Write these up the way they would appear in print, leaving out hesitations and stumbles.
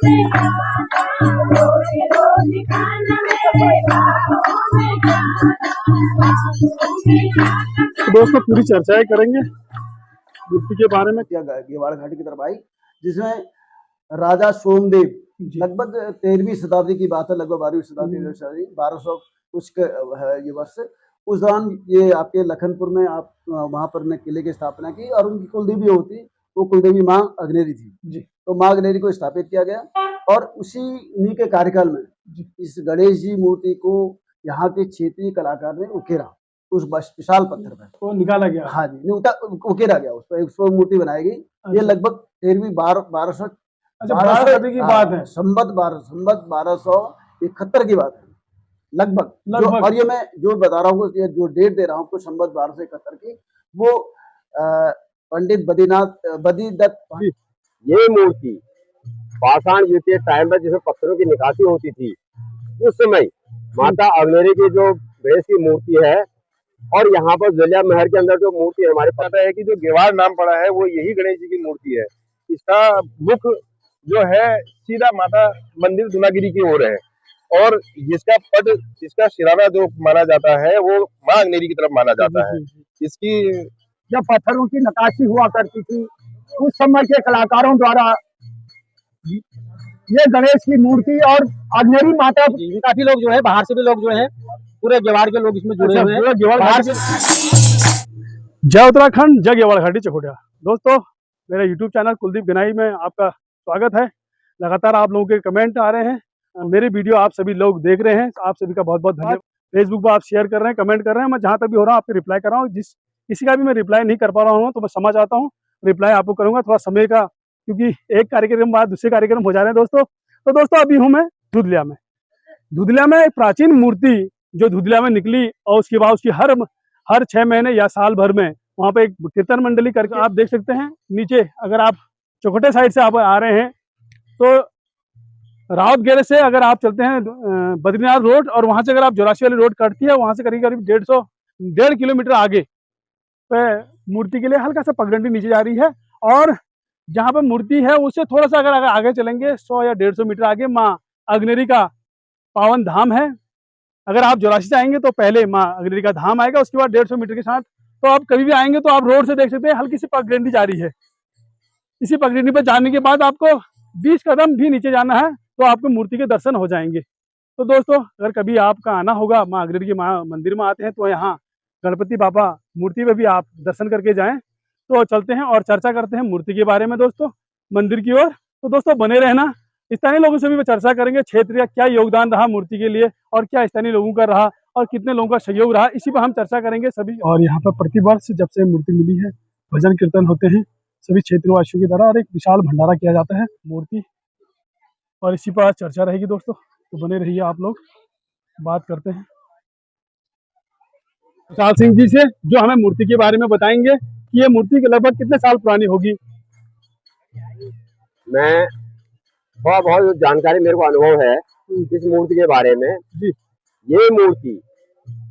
तो दोस्तों पूरी चर्चाएं करेंगे मूर्ति के बारे में। गेवाड़ घाटी की तरफ आई, जिसमें राजा सोमदेव लगभग 13वीं शताब्दी की बात है, लगभग 12वीं शताब्दी 1200 कुछ है ये वर्ष। उस दौरान ये आपके लखनपुर में आप वहां पर ने किले की स्थापना की और उनकी कुलदेवी होती, वो कुलदेवी माँ अग्नेरी थी जी। तो माँ अग्नेरी को स्थापित किया गया और उन्हीं के कार्यकाल में इस गणेश जी मूर्ति को यहाँ के क्षेत्रीय कलाकार ने उकेरा, उस विशाल पत्थर पर तो निकाला गया। हाँ जी, उकेरा गया, उस पर मूर्ति बनाई गई। ये लगभग 13वीं 1200 की बात है, संबत 1271 की बात है लगभग। और ये मैं जो बता रहा हूँ, जो डेट दे रहा हूँ आपको संबत 1271 की, वो पंडित बद्रीदत्त। ये मूर्ति पाषाण युग के टाइम में जिसमें पत्थरों की निकासी होती थी, उस समय माता अग्नेरी की जो गणेश की मूर्ति है, और यहाँ पर जलिया महल के अंदर जो मूर्ति हमारे पता है कि जो गेवाड़ नाम पड़ा है वो यही गणेश जी की मूर्ति है। इसका मुख जो है सीधा माता मंदिर धुनागिरी की ओर है, और जिसका सिराना जो माना जाता है वो माँ अग्नेरी की तरफ माना जाता है। इसकी जब पत्थरों की नकाशी हुआ करती थी, उस समय के कलाकारों द्वारा ये गणेश की मूर्ति और अग्नेरी माता, काफी लोग जो है बाहर से भी लोग जो है, पूरे गेवाड़ के लोग इसमें जुड़े हुए हैं। जय उत्तराखंड, जय गेवाड़ घाटी चकोटिया। दोस्तों मेरा YouTube चैनल कुलदीप गनाई में आपका स्वागत है। लगातार आप लोगों के कमेंट आ रहे हैं, मेरे वीडियो आप सभी लोग देख रहे हैं, आप सभी का बहुत बहुत धन्यवाद। फेसबुक पर आप शेयर कर रहे हैं, कमेंट कर रहे हैं, मैं जहाँ तक भी हो रहा हूँ आपको रिप्लाई कर रहा हूँ। किसी का भी मैं रिप्लाई नहीं कर पा रहा हूँ तो मैं समझ आता हूँ, रिप्लाई आपको करूँगा थोड़ा समय का, क्योंकि एक कार्यक्रम बाद दूसरे कार्यक्रम हो जा रहे हैं दोस्तों। तो दोस्तों अभी हूँ मैं धुधलिया में एक प्राचीन मूर्ति जो धुधलिया में निकली, और उसके बाद उसकी हर 6 महीने या साल भर में वहाँ पे एक कीर्तन मंडली करके आप देख सकते हैं। नीचे अगर आप चकोटे साइड से आप आ रहे हैं तो रावत गैरेज से अगर आप चलते हैं बद्रीनाथ रोड, और वहाँ से अगर आप जोरासी वाली रोड कटती है, वहाँ से करीब 1.5 किलोमीटर आगे पे मूर्ति के लिए हल्का सा पगडंडी नीचे जा रही है, और जहाँ पे मूर्ति है उससे थोड़ा सा अगर आगे चलेंगे 100 या 150 मीटर आगे माँ अग्नेरी का पावन धाम है। अगर आप जोरासी से आएंगे तो पहले माँ अग्नेरी का धाम आएगा, उसके बाद 150 मीटर के साथ तो आप कभी भी आएंगे तो आप रोड से देख सकते हैं हल्की सी पगडंडी जा रही है। इसी पगडंडी पर जाने के बाद आपको 20 कदम भी नीचे जाना है तो आपको मूर्ति के दर्शन हो जाएंगे। तो दोस्तों अगर कभी आपका आना होगा, माँ अग्नेरी के मंदिर में आते हैं तो यहाँ गणपति बाबा मूर्ति में भी आप दर्शन करके जाएं। तो चलते हैं और चर्चा करते हैं मूर्ति के बारे में दोस्तों, मंदिर की ओर। तो दोस्तों बने रहना, स्थानीय लोगों से भी चर्चा करेंगे, क्षेत्र का क्या योगदान रहा मूर्ति के लिए और क्या स्थानीय लोगों का रहा और कितने लोगों का सहयोग रहा, इसी पर हम चर्चा करेंगे सभी। और यहाँ पर प्रतिवर्ष जब से मूर्ति मिली है भजन कीर्तन होते हैं सभी क्षेत्रवासियों की तरह, और एक विशाल भंडारा किया जाता है मूर्ति, और इसी पर चर्चा रहेगी दोस्तों। तो बने रहिए आप लोग, बात करते हैं विशाल सिंह जी से जो हमें मूर्ति के बारे में बताएंगे कि ये मूर्ति के लगभग कितने साल पुरानी होगी। मैं बहुत जानकारी, मेरे को अनुभव है इस मूर्ति के बारे में जी। ये मूर्ति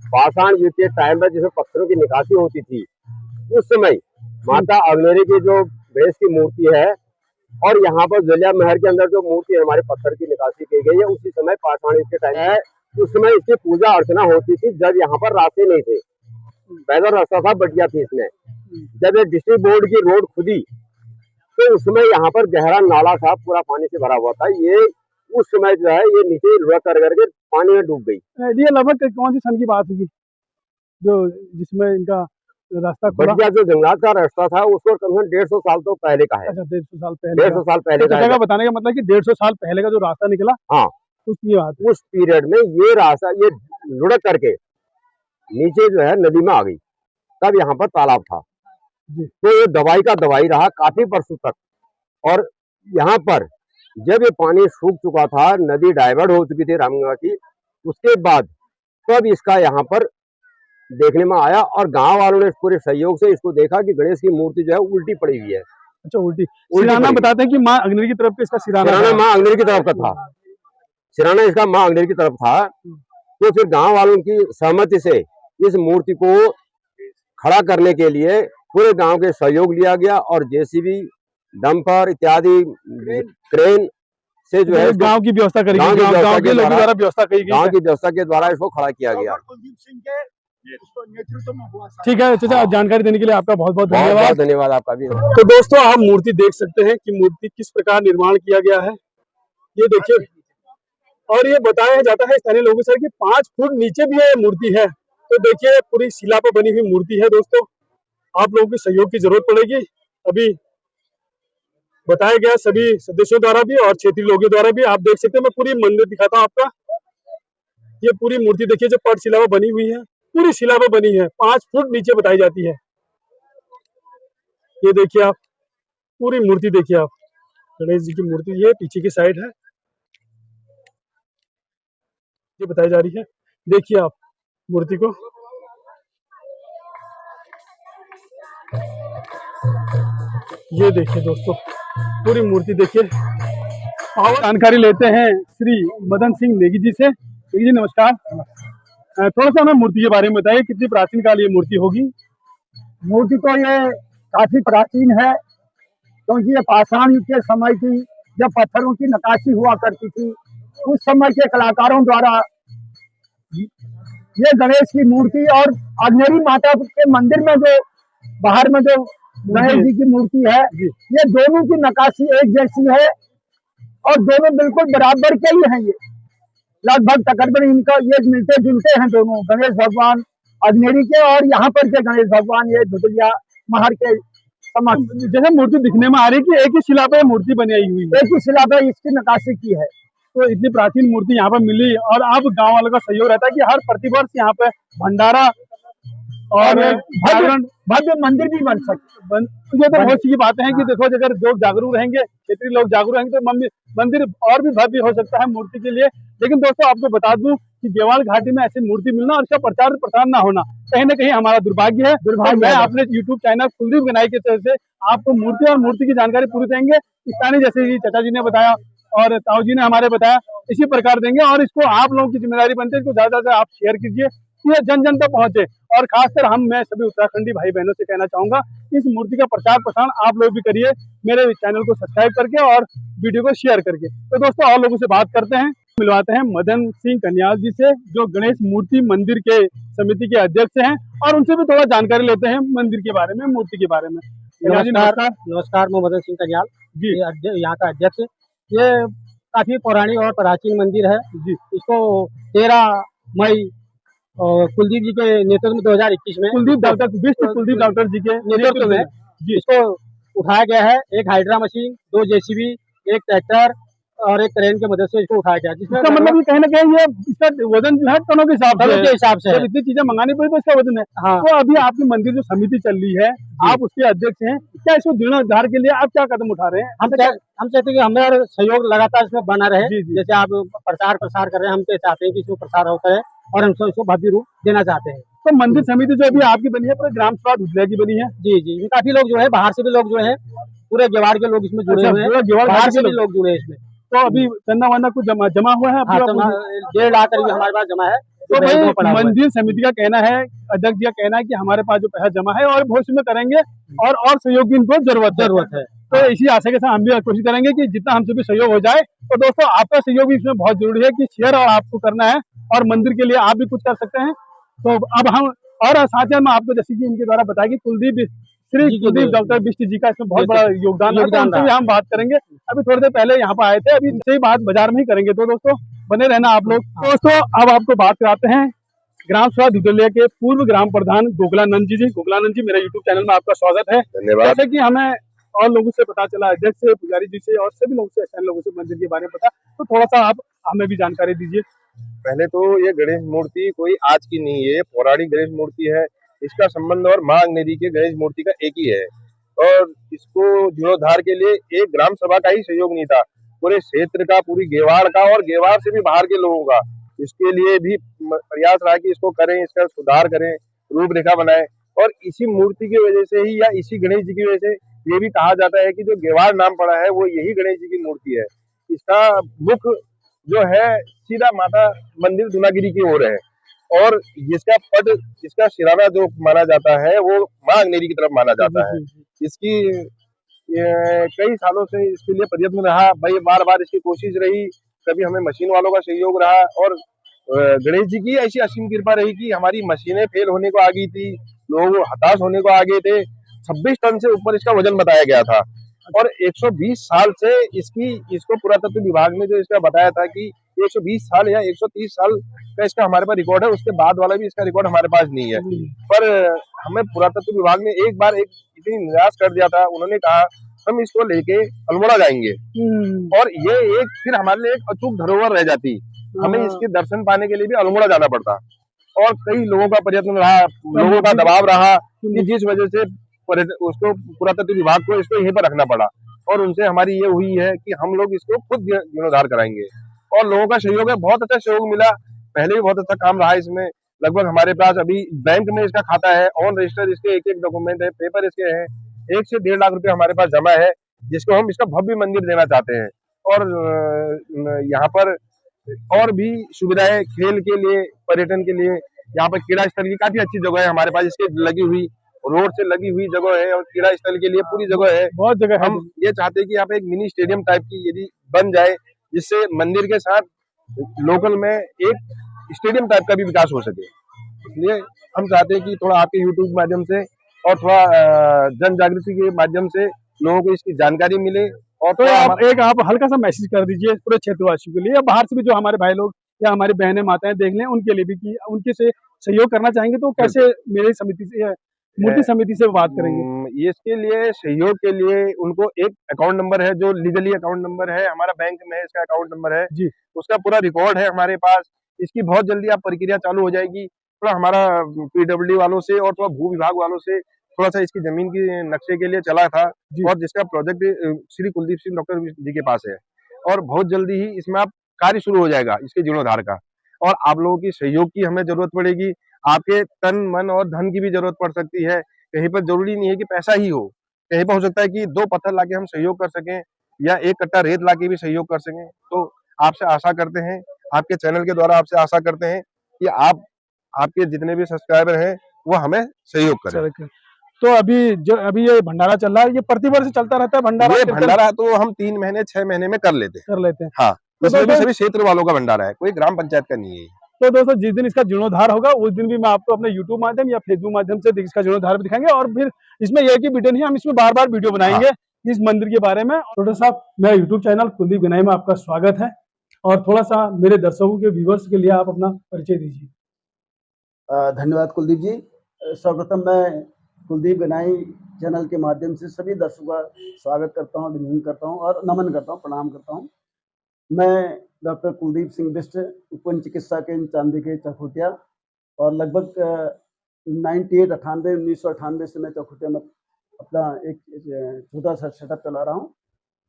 पाषाण युग के टाइम में जिसमें पत्थरों की निकासी होती थी, उस समय माता अग्नेरी की जो गणेश की मूर्ति है, और यहाँ पर जलिया महल के अंदर जो मूर्ति है हमारे पत्थर की निकासी की गई है, उसी समय पाषाण युग के टाइम है। उस समय इसकी पूजा अर्चना होती थी जब यहाँ पर रास्ते नहीं थे, पैदल रास्ता था, बढ़िया थी इसमें। जब ये डिस्ट्रिक्ट बोर्ड की रोड खुदी तो उसमें यहाँ पर गहरा नाला था, पूरा पानी से भरा हुआ था। ये उस समय जो है ये नीचे लुढ़क करके पानी में डूब गई। ये लगभग कौन सी सन की बात होगी जो जिसमें इनका रास्ता बढ़िया जो जंगलात का रास्ता था उसको कम से कम 150 साल तो पहले का है। अच्छा 150 साल पहले, 150 साल पहले का जगह बताने का मतलब कि 150 साल पहले का जो रास्ता निकला, हाँ उसकी बात है। उस पीरियड में ये रास्ता ये लुढ़क करके नीचे जो है नदी में आ गई, तब यहाँ पर तालाब था। तो ये दवाई का दवाई रहा काफी वर्षों तक, और यहाँ पर जब ये पानी सूख चुका था, नदी डाइवर्ट हो चुकी थी रामगंगा की, उसके बाद तब इसका यहाँ पर देखने में आया, और गांव वालों ने पूरे सहयोग से इसको देखा कि गणेश की मूर्ति जो है उल्टी पड़ी हुई है। अच्छा उल्टी सिराना बताते हैं कि माँ अग्नेरी की तरफ का इसका सिराना माँ अग्नेरी की तरफ का था, सिराना इसका माँ अग्नेरी की तरफ था। तो फिर गांव वालों की सहमति से इस मूर्ति को खड़ा करने के लिए पूरे गांव के सहयोग लिया गया, और जेसीबी, डंपर इत्यादि क्रेन से जो है गांव की व्यवस्था करी गांव गई, की व्यवस्था गांव के के लोगों द्वारा- द्वारा व्यवस्था करी गई गांव है। की व्यवस्था के द्वारा इसको खड़ा किया गया। कुलदीप सिंह के नेतृत्व में हुआ। ठीक है चाचा, जानकारी देने के लिए आपका बहुत बहुत बहुत धन्यवाद। बहुत धन्यवाद आपका भी। तो दोस्तों आप मूर्ति देख सकते हैं कि मूर्ति किस प्रकार निर्माण किया गया है, ये देखिए। और ये बताया जाता है स्थानीय लोगों से कि 5 फुट नीचे भी ये मूर्ति है। तो देखिए पूरी शिला पर बनी हुई मूर्ति है दोस्तों। आप लोगों के सहयोग की जरूरत पड़ेगी। अभी बताया गया सभी सदस्यों द्वारा भी और क्षेत्रीय लोगों द्वारा भी। आप देख सकते हैं, मैं पूरी मंदिर दिखाता हूँ आपका। ये पूरी मूर्ति देखिए जो पट शिला पर बनी हुई है, पूरी शिला पर बनी है, 5 फुट नीचे बताई जाती है। ये देखिए आप पूरी मूर्ति देखिए आप, गणेश जी की मूर्ति ये पीछे की साइड है, ये बताई जा रही है। देखिए आप मूर्ति को, ये देखिए दोस्तों पूरी मूर्ति देखिए। और जानकारी लेते हैं श्री मदन सिंह नेगी जी से। नेगी जी नमस्कार। थोड़ा सा हमें मूर्ति के बारे में बताइए, कितनी प्राचीन काल ये मूर्ति होगी? मूर्ति तो ये काफी प्राचीन है, क्योंकि ये पाषाण युग के समय की जब पत्थरों की नक्काशी हुआ करती थी, उस समय के कलाकारों द्वारा ये गणेश की मूर्ति और अग्नेरी माता के मंदिर में जो बाहर में जो गणेश जी की मूर्ति है, ये दोनों की नक्काशी एक जैसी है और दोनों बिल्कुल बराबर के ही हैं। ये लगभग तकरीबन इनका ये मिलते जुलते हैं दोनों, गणेश भगवान अग्नेरी के और यहाँ पर के गणेश भगवान ये धुदलिया महर के समक्ष। जैसे मूर्ति दिखने में आ रही है कि एक ही शिला पे मूर्ति बनाई हुई है, एक ही शिला पे इसकी नक्काशी की है। तो इतनी प्राचीन मूर्ति यहाँ पर मिली और अब गांव वालों का सहयोग रहता है कि हर प्रतिवर्ष यहाँ पे भंडारा और भव्य मंदिर भी बन सकते। तो ये तो बहुत सी बातें हैं कि देखो अगर लोग जागरूक रहेंगे, क्षेत्रीय लोग जागरूक रहेंगे तो मंदिर और भी भव्य हो सकता है मूर्ति के लिए। लेकिन दोस्तों आपको बता दूं कि गेवाल घाटी में ऐसी मूर्ति मिलना और इसका प्रचार प्रसार ना होना कहीं ना कहीं हमारा दुर्भाग्य है। मैं अपने यूट्यूब चैनल कुलदीप गनाई के तरफ से आपको मूर्ति और मूर्ति की जानकारी पूरी देंगे। स्थानीय जैसे कि चाचा जी ने बताया और ताऊ जी ने हमारे बताया, इसी प्रकार देंगे। और इसको आप लोगों की जिम्मेदारी बनती है, इसको ज्यादा से आप शेयर कीजिए, ये जन जन तक पहुंचे। और खासकर मैं सभी उत्तराखंडी भाई बहनों से कहना चाहूंगा, इस मूर्ति का प्रचार प्रसार आप लोग भी करिए, मेरे चैनल को सब्सक्राइब करके और वीडियो को शेयर करके। तो दोस्तों और लोगों से बात करते हैं, मिलवाते हैं मदन सिंह कन्याल जी से, जो गणेश मूर्ति मंदिर के समिति के अध्यक्ष हैं, और उनसे भी थोड़ा जानकारी लेते हैं मंदिर के बारे में, मूर्ति के बारे में। नमस्कार, मैं मदन सिंह कन्याल जी, यहाँ का अध्यक्ष। ये काफी पौराणिक और प्राचीन मंदिर है जी। इसको 13 मई कुलदीप जी के नेतृत्व में 2021 में कुलदीप डॉक्टर जी के नेतृत्व में इसको उठाया गया है। एक हाइड्रा मशीन, 2 जेसीबी, एक ट्रैक्टर और एक क्रेन की मदद से इसको उठाया गया, जिसमें मतलब ये कहीं ना कहीं ये इसका वजन जो है टनों के हिसाब से जब इतनी चीजें मंगानी पड़ी तो इसका वजन है। हाँ। तो अभी आपकी मंदिर जो समिति चल रही है, आप उसके अध्यक्ष हैं, क्या इसको जीर्णोद्धार के लिए आप क्या कदम उठा रहे हैं? हम चाहते हैं कि हमारा सहयोग लगातार इसमें बना रहे। जैसे आप प्रचार प्रसार कर रहे हैं, हम तो चाहते हैं कि इसमें प्रसार होता है और हम इसको भव्य रूप देना चाहते हैं। तो मंदिर समिति जो अभी आपकी बनी है पूरे ग्राम सभा धुदलिया की बनी है? जी, काफी लोग जो है बाहर से भी लोग जो है, पूरे गेवाड़ के लोग इसमें जुड़े हुए हैं, बाहर से भी लोग जुड़े हैं इसमें। तो अभी चंदा वंदा कुछ जमा हुआ है? 1.5 लाख करीब हमारे पास जमा है। तो भाई मंदिर समिति का कहना है, अध्यक्ष जी का कहना है कि हमारे पास जो पैसा जमा है और भविष्य में करेंगे और सहयोग की इनको जरूरत है। तो इसी आशा के साथ हम भी कोशिश करेंगे कि जितना हमसे भी सहयोग हो जाए। तो दोस्तों आपका सहयोग भी इसमें बहुत जरूरी है कि शेयर और आपको करना है, और मंदिर के लिए आप भी कुछ कर सकते हैं। तो अब हम और साथ में आपको जैसे कि इनके द्वारा बताया कि कुलदीप डॉक्टर बिष्ट जी का इसमें बहुत बड़ा योगदान है, तो उनसे भी हम बात करेंगे। अभी थोड़ी देर पहले यहाँ पर आए थे, अभी इनसे ही बात बाजार में ही करेंगे। तो दोस्तों बने रहना आप लोग। दोस्तों अब आपको बात कराते हैं ग्राम सभा धुदलिया के पूर्व ग्राम प्रधान गोगलानंद जी। गोगलानंद जी, मेरे यूट्यूब चैनल में आपका स्वागत है। धन्यवाद। जैसे कि हमें और लोगों से पता चला, अध्यक्ष से, पुजारी जी से और सभी लोगों से, स्थानीय लोगों से मंदिर के बारे में पता, तो थोड़ा सा आप हमें भी जानकारी दीजिए। पहले तो ये गणेश मूर्ति कोई आज की नहीं है, पौराणिक गणेश मूर्ति है। इसका संबंध और मां अग्नेरी के गणेश मूर्ति का एक ही है, और इसको जीर्णोद्धार के लिए एक ग्राम सभा का ही सहयोग नहीं था, पूरे क्षेत्र का, पूरी गेवाड़ का और गेवाड़ से भी बाहर के लोगों का इसके लिए भी प्रयास रहा कि इसको करें, इसका सुधार करें, रूपरेखा बनाएं। और इसी मूर्ति की वजह से ही, या इसी गणेश जी की वजह से ये भी कहा जाता है कि जो गेवाड़ नाम पड़ा है वो यही गणेश जी की मूर्ति है। इसका मुख जो है सीधा माता मंदिर धुनागिरी की ओर है, और जिसका पद, जिसका सिराना जो माना जाता है वो मां अग्नेरी की तरफ माना जाता है। कई सालों से इसके लिए प्रयत्न रहा भाई, बार बार इसकी कोशिश रही, कभी हमें मशीन वालों का सहयोग रहा और गणेश जी की ऐसी असीम कृपा रही कि हमारी मशीनें फेल होने को आ गई थी, लोग हताश होने को आ गए थे। 26 टन से ऊपर इसका वजन बताया गया था और 120 साल से इसको पुरातत्व विभाग ने जो इसका बताया था कि 120 साल या 130 साल का इसका हमारे पास रिकॉर्ड है, उसके बाद वाला भी इसका रिकॉर्ड हमारे पास नहीं है। पर हमें पुरातत्व विभाग ने एक बार इतनी निराश कर दिया था, उन्होंने कहा हम इसको लेके अल्मोड़ा जाएंगे और ये एक फिर हमारे लिए एक अचूक धरोहर रह जाती, हमें इसके दर्शन पाने के लिए भी अल्मोड़ा जाना पड़ता और कई लोगों का प्रयत्न रहा, लोगों का दबाव रहा कि जिस वजह से उसको पुरातत्व विभाग को इसको यहीं पर रखना पड़ा और उनसे हमारी ये हुई है कि हम लोग इसको खुद जीर्णोद्धार कराएंगे और लोगों का सहयोग है, बहुत अच्छा सहयोग मिला। पहले भी बहुत अच्छा काम रहा इसमें। लगभग हमारे पास अभी बैंक में इसका खाता है, ऑन रजिस्टर इसके एक एक डॉक्यूमेंट है, पेपर इसके हैं, 1 से 1.5 लाख रुपए हमारे पास जमा है, जिसको हम इसका भव्य मंदिर देना चाहते हैं। और यहाँ पर और भी सुविधाएं खेल के लिए, पर्यटन के लिए, यहाँ पर क्रीड़ा स्थल की काफी अच्छी जगह है हमारे पास, इसके लगी हुई रोड से लगी हुई जगह है और क्रीड़ा स्थल के लिए पूरी जगह है, बहुत जगह है। हम ये चाहते हैं कि यहाँ पे एक मिनी स्टेडियम टाइप की यदि बन जाए, जिससे मंदिर के साथ लोकल में एक स्टेडियम टाइप का भी विकास हो सके। इसलिए हम चाहते हैं कि थोड़ा आपके यूट्यूब माध्यम से और थोड़ा जन जागृति के माध्यम से लोगों को इसकी जानकारी मिले। और तो आप हल्का सा मैसेज कर दीजिए पूरे क्षेत्रवासियों के लिए या बाहर से भी जो हमारे भाई लोग या हमारी बहनें माताएं देख लें उनके लिए भी कि उनके से सहयोग करना चाहेंगे तो कैसे मेरी समिति से मूर्ति समिति से बात करेंगे? इसके लिए सहयोग के लिए उनको एक अकाउंट नंबर है जो लीगली अकाउंट नंबर है, हमारा बैंक में है, इसका अकाउंट नंबर है जी, उसका पूरा रिकॉर्ड है हमारे पास। इसकी बहुत जल्दी आप प्रक्रिया चालू हो जाएगी। थोड़ा हमारा पीडब्ल्यू वालों से और थोड़ा भू विभाग वालों से थोड़ा सा इसकी जमीन की नक्शे के लिए चला था और जिसका प्रोजेक्ट श्री कुलदीप सिंह डॉक्टर जी के पास है और बहुत जल्दी ही इसमें आप कार्य शुरू हो जाएगा इसके जीर्णोद्धार का। और आप लोगों की सहयोग की हमें जरूरत पड़ेगी, आपके तन मन और धन की भी जरूरत पड़ सकती है। कहीं पर जरूरी नहीं है कि पैसा ही हो, कहीं पर हो सकता है कि 2 पत्थर लाके हम सहयोग कर सकें या 1 कट्टा रेत लाके भी सहयोग कर सकें। तो आपसे आशा करते हैं, आपके चैनल के द्वारा आपसे आशा करते हैं कि आपके जितने भी सब्सक्राइबर हैं वो हमें सहयोग करें। तो अभी ये भंडारा चल रहा है, ये प्रतिवर्ष चलता रहता है भंडारा? ये भंडारा तो हम 3 महीने 6 महीने में कर लेते हैं। हाँ, इसमें भी सभी क्षेत्र वालों का भंडारा है, कोई ग्राम पंचायत का नहीं है। तो दोस्तों जिस दिन इसका जीर्णोद्धार होगा उस दिन भी मैं आपको अपने यूट्यूब माध्यम या फेसबुक माध्यम से इसका जीर्णोद्धार भी दिखाएंगे और फिर इसमें यह की वीडियो नहीं, हम इसमें बार बार वीडियो बनाएंगे इस मंदिर के बारे में। डॉक्टर साहब, मेरा यूट्यूब चैनल कुलदीप गनाई में आपका स्वागत है और थोड़ा सा मेरे दर्शकों के व्यूवर्स के लिए आप अपना परिचय दीजिए। धन्यवाद कुलदीप जी। सर्वप्रथम मैं कुलदीप गनाई चैनल के माध्यम से सभी दर्शकों का स्वागत करता हूँ, अभिनंदन करता हूँ और नमन करता हूँ, प्रणाम करता हूँ। मैं डॉक्टर कुलदीप सिंह बिष्ट, उपवन चिकित्सा केंद्र चांदी के चकोटिया और लगभग 1998 से मैं चकोटिया में अपना एक छोटा सा सेटअप चला रहा हूँ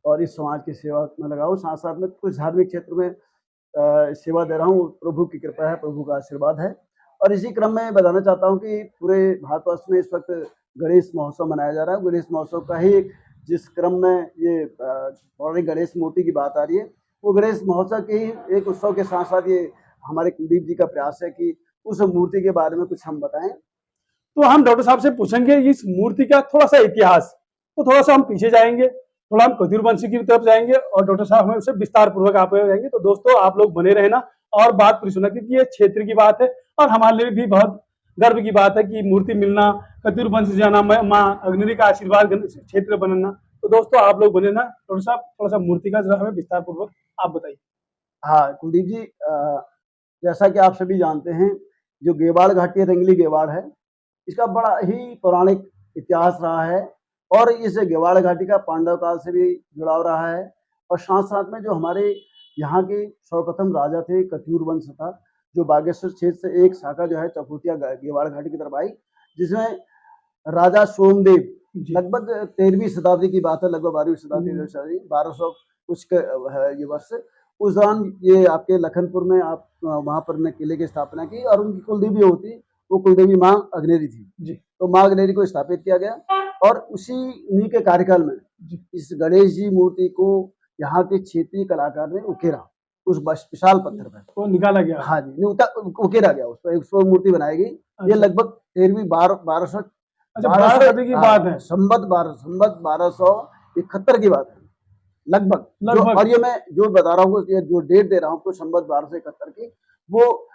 और इस समाज की सेवा में लगा हूँ। साथ साथ में कुछ धार्मिक क्षेत्र में सेवा दे रहा हूँ। प्रभु की कृपा है, प्रभु का आशीर्वाद है। और इसी क्रम में बताना चाहता हूँ कि पूरे भारतवर्ष में इस वक्त गणेश महोत्सव मनाया जा रहा है। गणेश महोत्सव का ही जिस क्रम में ये पौराणिक गणेश मूर्ति की बात आ रही है, वो गणेश महोत्सव के ही एक उत्सव के साथ साथ ये हमारे कुलदीप जी का प्रयास है कि उस मूर्ति के बारे में कुछ हम बताएं। तो हम डॉक्टर साहब से पूछेंगे इस मूर्ति का थोड़ा सा इतिहास, तो थोड़ा सा हम पीछे जाएंगे, थोड़ा हम कद्यूरवंशी की तरफ जाएंगे और डॉक्टर साहब हमें उससे विस्तार पूर्वक आप जाएंगे। तो दोस्तों आप लोग बने रहना और बात पूरी सुना, क्योंकि ये क्षेत्र की बात है और हमारे लिए भी बहुत गर्व की बात है कि मूर्ति मिलना, कद्यूरवंशी जाना, माँ अग्नि का आशीर्वाद क्षेत्र बनना। तो दोस्तों आप लोग बने ना। डॉक्टर साहब थोड़ा सा मूर्ति का जरा हमें विस्तार पूर्वक आप बताइए। हाँ कुलदीप जी, जैसा कि आप सभी जानते हैं, जो गेवाड़ घाटी रंगली गेवाड़ है, इसका बड़ा ही पौराणिक इतिहास रहा है और इस गेवाड़ घाटी का पांडव काल से भी जुड़ाव रहा है। और साथ साथ में जो हमारे यहाँ के सर्वप्रथम राजा थे, कत्यूर वंश था, जो बागेश्वर क्षेत्र से एक शाखा जो है चकोटिया गेवाड़ घाटी की तरफ आई, जिसमें राजा सोमदेव लगभग 13वीं शताब्दी की बात है, लगभग 12वीं शताब्दी 1200 कुछ ये वर्ष, उस दौरान ये आपके लखनपुर में आप वहाँ पर ने किले की स्थापना की और उनकी कुलदेवी होती, वो कुलदेवी माँ अग्नेरी थी जी। तो माँ अग्नेरी को स्थापित किया गया और उन्हीं के कार्यकाल में इस गणेश जी मूर्ति को यहाँ के क्षेत्रीय कलाकार ने उकेरा, उस विशाल पत्थर पर वो निकाला गया। हाँ जी, उकेरा गया, उस पर मूर्ति बनाई गई। ये लगभग 13वीं 1200 की बात है, संबत 1200 71 की बात है लगभग। लगभग। और ये मैं जो बता रहा हूँ, ये जो डेट दे रहा हूँ आपको, संवत 1271 की, वो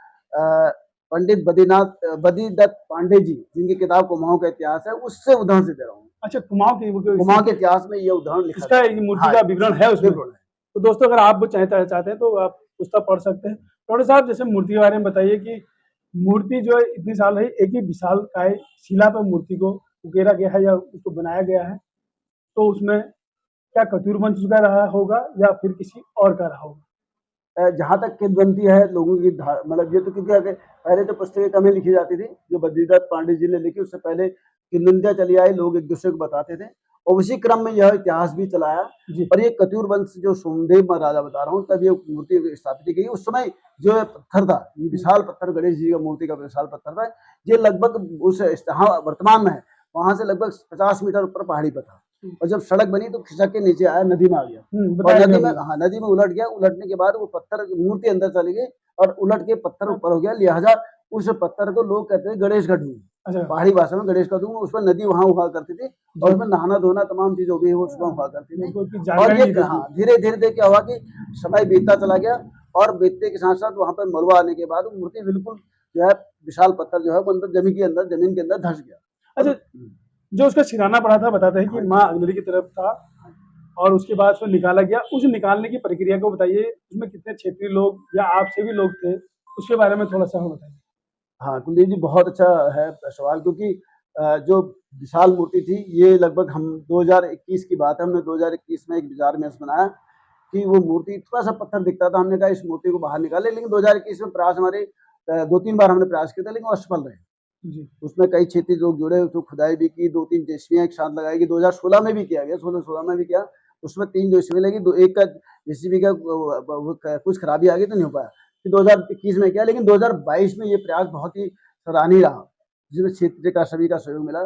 पंडित बद्रीदत्त पांडे जी, जिनकी किताब कुमाऊं का इतिहास है, उससे उदाहरण से दे रहा हूँ। अच्छा, कुमाऊं कुमाऊं के इतिहास में ये उदाहरण लिखा इसका गया है। मूर्ति हाँ, का विवरण है उसमें। बिल्कुल है। तो दोस्तों, अगर आप चाहते हैं तो आप पुस्तक पढ़ सकते हैं। थोड़े साहब, जैसे मूर्ति के बारे में बताइए कि मूर्ति जो है इतनी साल रही, एक ही विशालकाय शिला पर मूर्ति को उकेरा गया है या उसको बनाया गया है, तो उसमें क्या कस्तूरबा का रहा होगा या फिर किसी और का रहा होगा? जहाँ तक किंवदंती है लोगों की मतलब ये तो, क्योंकि पहले तो पुस्तकें कम ही लिखी जाती थी, जो बद्रीदत्त पांडे जी ने लिखी, उससे पहले किंवदंतियां चली आई, लोग एक दूसरे को बताते थे, और उसी क्रम में यह इतिहास भी चलाया। और ये कतूर वंश जो सोमदेव महाराजा बता रहा हूँ, तब ये मूर्ति स्थापित की गई। उस समय जो पत्थर था, ये विशाल पत्थर, गणेश जी का मूर्ति का विशाल पत्थर था, ये लगभग उस वर्तमान में है, वहां से लगभग 50 मीटर ऊपर पहाड़ी पर था। और जब सड़क बनी तो खिसक के नीचे आया, नदी में आ गया, और नदी में उलट गया। उलटने के बाद वो पत्थर मूर्ति अंदर चली गई और उलट के पत्थर ऊपर हो गया, लिहाजा उस पत्थर को लोग कहते हैं गणेश का ढूंढ। अच्छा। पहाड़ी भाषा में गणेश का ढूंढ। उस पर नदी वहां हुआ करती थी, और उसमें नहाना धोना तमाम चीज हो गई, वो उसमें हुआ करती थी। और ये धीरे धीरे क्या हुआ कि समय बीतता चला गया, और बीतने के साथ साथ वहां पर मलबा आने के बाद मूर्ति बिल्कुल जो है विशाल पत्थर जो है वो अंदर जमीन के अंदर धस गया। अच्छा, जो उसका सिराना पड़ा था, बताते हैं कि माँ अग्नि की तरफ था और उसके बाद उसको निकाला गया। उस निकालने की प्रक्रिया को बताइए, उसमें कितने क्षेत्रीय लोग या आप से भी लोग थे, उसके बारे में थोड़ा सा हमें बताइए। हाँ कुलदीप जी, बहुत अच्छा है सवाल, क्योंकि जो विशाल मूर्ति थी, ये लगभग हम 2021 की बात है, हमने 2021 में एक विचार में बनाया कि वो मूर्ति थोड़ा सा पत्थर दिखता था, हमने कहा इस मूर्ति को बाहर निकाले। लेकिन 2021 में प्रयास हमारे 2-3 बार हमने प्रयास किया था, लेकिन असफल रहे जी। उसमें कई क्षेत्रीय लोग जुड़े, तो खुदाई भी की, 2-3 जेसीबी एक साथ लगाई गई। 2016 में भी किया गया, 16 में भी किया, उसमें 3 जेसीबी लगी, एक का जेसीबी का कुछ खराबी आ गई तो नहीं हो पाया। फिर 2021 में किया, लेकिन 2022 में ये प्रयास बहुत ही सराहनीय रहा, जिसमें क्षेत्र का सभी का सहयोग मिला।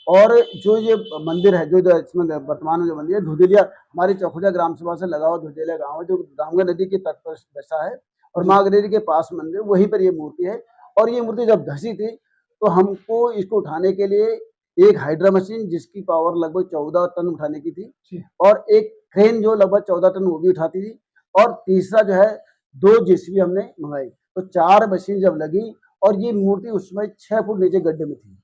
और जो ये मंदिर है, जो इसमें वर्तमान में जो मंदिर है, धुदेलिया, हमारी चौखुजा ग्राम सभा से लगा हुआ धुदेलिया गाँव है, जो गंगा नदी के तट पर बसा है, और माँ अग्नि के पास मंदिर, वहीं पर ये मूर्ति है। और ये मूर्ति जब धसी थी, तो हमको इसको उठाने के लिए एक हाइड्रा मशीन, जिसकी पावर लगभग 14 टन उठाने की थी, और एक क्रेन जो लगभग 14 टन वो भी उठाती थी, और तीसरा जो है 2 जेसीबी हमने मंगाई। तो 4 मशीन जब लगी, और ये मूर्ति उस समय 6 फुट नीचे गड्ढे में थी,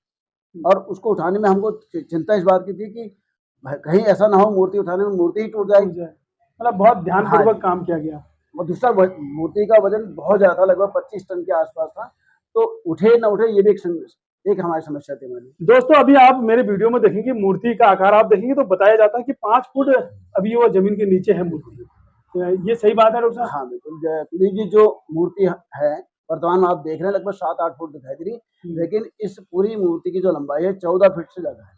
और उसको उठाने में हमको चिंता इस बात की थी कि कहीं ऐसा ना हो मूर्ति उठाने में मूर्ति ही टूट जाएगी। मतलब बहुत ध्यानपूर्वक काम किया गया। और दूसरा, मूर्ति का वजन बहुत ज्यादा था, लगभग 25 टन के आसपास था, तो उठे ना उठे ये भी एक हमारी समस्या थी। हमारी दोस्तों, अभी आप मेरे वीडियो में देखेंगे, मूर्ति का आकार आप देखेंगे तो बताया जाता है कि 5 फुट अभी वो जमीन के नीचे है मूर्ति। ये सही बात है डॉक्टर साहब? हाँ बिल्कुल जी, जो मूर्ति है वर्तमान में आप देख रहे हैं, लगभग 7-8 फुट दिखाई दे रही, लेकिन इस पूरी मूर्ति की जो लंबाई है 14 फीट से ज्यादा है,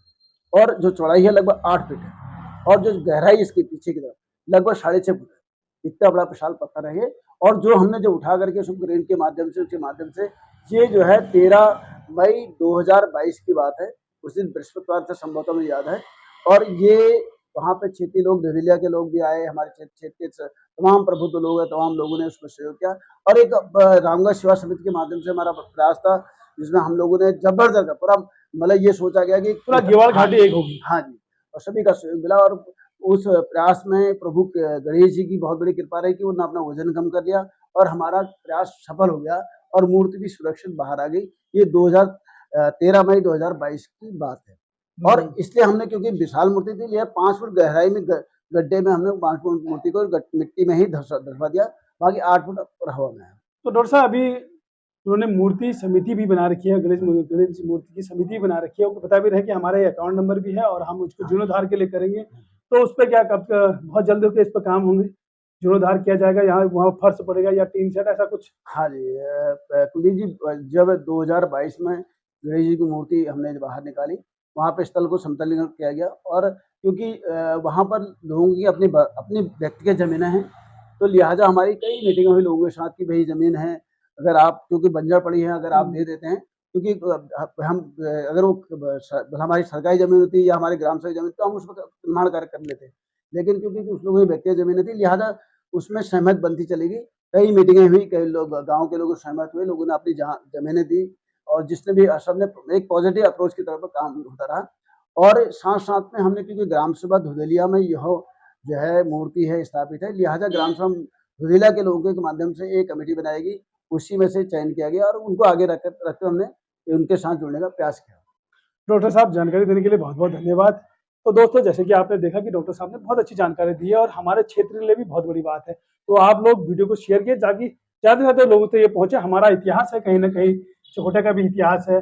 और जो चौड़ाई है लगभग 8 फीट है, और जो गहराई इसके पीछे की तरफ लगभग 6.5 फुट है। इतना बड़ा विशाल पत्थर है ये। और जो हमने जो उठा करके उसको क्रेन के माध्यम से, उसके माध्यम से, ये जो है 13 मई 2022 की बात है, उस दिन बृहस्पतिवार से संभवतः मुझे याद है। और ये वहाँ पे क्षेत्रीय लोग, धुदेलिया के लोग भी आए, हमारे क्षेत्र के तमाम प्रबुद्ध लोग हैं, तमाम लोगों ने उसको सहयोग किया। और एक रामगढ़ सेवा समिति के माध्यम से हमारा प्रयास था, जिसमें हम लोगों ने जबरदस्त पूरा, मतलब ये सोचा गया कि पूरा गेवाल घाटी एक होगी। हाँ जी, और सभी का सहयोग मिला। और उस प्रयास में प्रभु गणेश जी की बहुत बड़ी कृपा रही कि उन्होंने अपना वजन कम कर लिया, और हमारा प्रयास सफल हो गया, और मूर्ति भी सुरक्षित बाहर आ गई। ये 13 मई 2022 की बात है। और इसलिए हमने, क्योंकि विशाल मूर्ति थी, लिया 5 फुट गहराई में गड्ढे में हमने 5 फुट मूर्ति को मिट्टी में ही धसवा दिया, बाकी 8 फुट हवा में है। तो डॉक्टर साहब, अभी उन्होंने मूर्ति समिति भी बना रखी है, गणेश मूर्ति की समिति बना रखी है, उनको पता भी रहे कि हमारे अकाउंट नंबर भी है और हम उसको जीर्णोद्धार के लिए करेंगे। तो उस पर क्या कब बहुत जल्द होकर इस पर काम होंगे, जीर्णोद्धार किया जाएगा, यहाँ वहाँ फर्श पड़ेगा या टीन सेट, ऐसा कुछ? हाँ जी कुलदीप जी, जब 2022 में गणेश जी की मूर्ति हमने बाहर निकाली, वहाँ पे स्थल को समतलीकरण किया गया। और क्योंकि वहाँ पर लोगों की अपनी व्यक्तिगत जमीनें हैं, तो लिहाजा हमारी कई मीटिंग हुई लोगों के साथ कि भाई जमीन है, अगर आप, क्योंकि बंजर पड़ी है, अगर आप दे देते हैं, क्योंकि हम अगर वो हमारी सरकारी जमीन होती या हमारी ग्राम सभा जमीन, तो हम उसमें निर्माण कार्य कर लेते। लेकिन क्योंकि उस लोगों की व्यक्तिगत जमीन थी, लिहाजा उसमें सहमत बनती चलेगी। कई मीटिंगें हुई, कई लोग गांव के लोग सहमत हुए, लोगों ने अपनी जमीनें दी, और जिसने भी सबने एक पॉजिटिव अप्रोच की तरफ काम होता रहा। और साथ साथ में हमने, क्योंकि ग्राम सभा धुदेलिया में यह जो है मूर्ति है स्थापित है, लिहाजा ग्राम सभा धुदेलिया के लोगों के माध्यम से एक कमेटी बनाएगी, उसी में से चयन किया गया और उनको आगे रखकर हमने उनके साथ जुड़ने का प्रयास किया। डॉक्टर साहब, जानकारी देने के लिए बहुत बहुत धन्यवाद। तो दोस्तों, जैसे कि आपने देखा कि डॉक्टर साहब ने बहुत अच्छी जानकारी दी है और हमारे क्षेत्र के लिए भी बहुत बड़ी बात है। तो आप लोग वीडियो को शेयर किए ताकि ज़्यादा से ज़्यादा लोगों तक ये पहुंचे। हमारा इतिहास है, कहीं ना कहीं चकोटा का भी इतिहास है।